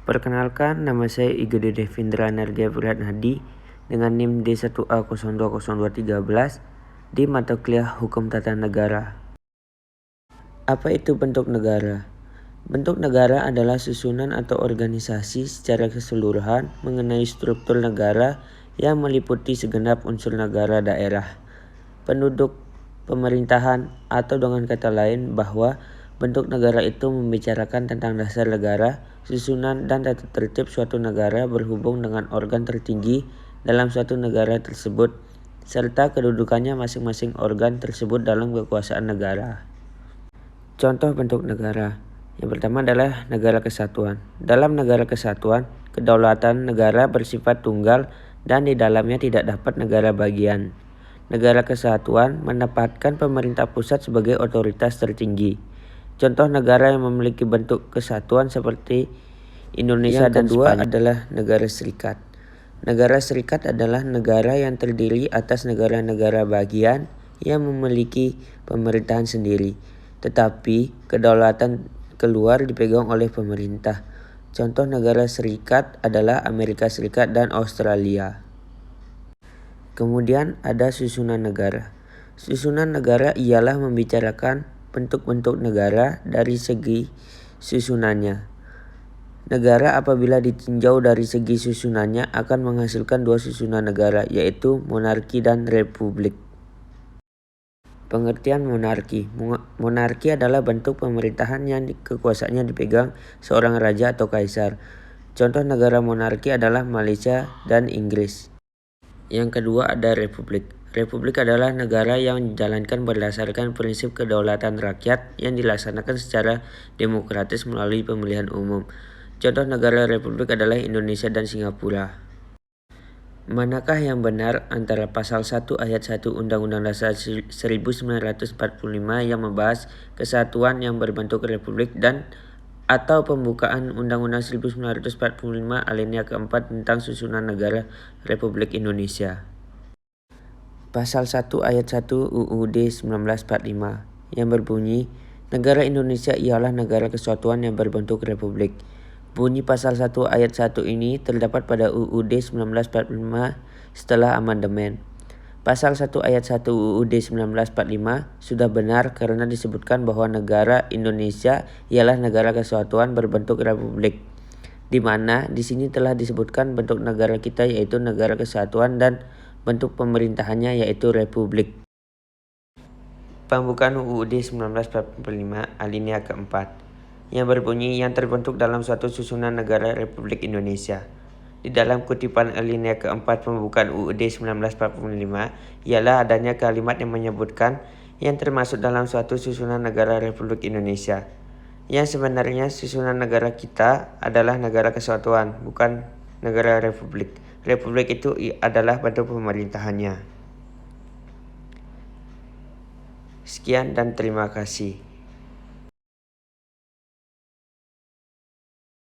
Perkenalkan, nama saya Igede Devindra Nardia Wiratnadi dengan NIM D1A020213 di mata kuliah Hukum Tata Negara. Apa itu bentuk negara? Bentuk negara adalah susunan atau organisasi secara keseluruhan mengenai struktur negara yang meliputi segenap unsur negara, daerah, penduduk, pemerintahan, atau dengan kata lain bahwa bentuk negara itu membicarakan tentang dasar negara, susunan dan tata tertib suatu negara berhubung dengan organ tertinggi dalam suatu negara tersebut, serta kedudukannya masing-masing organ tersebut dalam kekuasaan negara. Contoh bentuk negara. Yang pertama adalah negara kesatuan. Dalam negara kesatuan, kedaulatan negara bersifat tunggal dan di dalamnya tidak dapat negara bagian. Negara kesatuan menempatkan pemerintah pusat sebagai otoritas tertinggi. Contoh negara yang memiliki bentuk kesatuan seperti Indonesia dan Spanyol adalah negara serikat. Negara serikat adalah negara yang terdiri atas negara-negara bagian yang memiliki pemerintahan sendiri, tetapi kedaulatan keluar dipegang oleh pemerintah. Contoh negara serikat adalah Amerika Serikat dan Australia. Kemudian ada susunan negara. Susunan negara ialah membicarakan bentuk-bentuk negara dari segi susunannya. Negara apabila ditinjau dari segi susunannya akan menghasilkan dua susunan negara, yaitu monarki dan republik. Pengertian monarki. Monarki adalah bentuk pemerintahan yang kekuasaannya dipegang seorang raja atau kaisar. Contoh negara monarki adalah Malaysia dan Inggris. Yang kedua ada republik. Republik adalah negara yang dijalankan berdasarkan prinsip kedaulatan rakyat yang dilaksanakan secara demokratis melalui pemilihan umum. Contoh negara republik adalah Indonesia dan Singapura. Manakah yang benar antara pasal 1 ayat 1 Undang-Undang Dasar 1945 yang membahas kesatuan yang berbentuk republik dan atau pembukaan Undang-Undang 1945 alinea keempat tentang susunan negara Republik Indonesia? Pasal 1 ayat 1 UUD 1945 yang berbunyi, negara Indonesia ialah negara kesatuan yang berbentuk republik. Bunyi pasal 1 ayat 1 ini terdapat pada UUD 1945 setelah amandemen. Pasal 1 ayat 1 UUD 1945 sudah benar karena disebutkan bahwa negara Indonesia ialah negara kesatuan berbentuk republik, di mana di sini telah disebutkan bentuk negara kita yaitu negara kesatuan dan bentuk pemerintahannya yaitu republik. Pembukaan UUD 1945 alinea keempat yang berbunyi yang terbentuk dalam suatu susunan negara Republik Indonesia. Di dalam kutipan alinea keempat pembukaan UUD 1945 ialah adanya kalimat yang menyebutkan yang termasuk dalam suatu susunan negara Republik Indonesia. Yang sebenarnya susunan negara kita adalah negara kesatuan, bukan negara republik. Republik itu adalah bentuk pemerintahannya. Sekian dan terima kasih.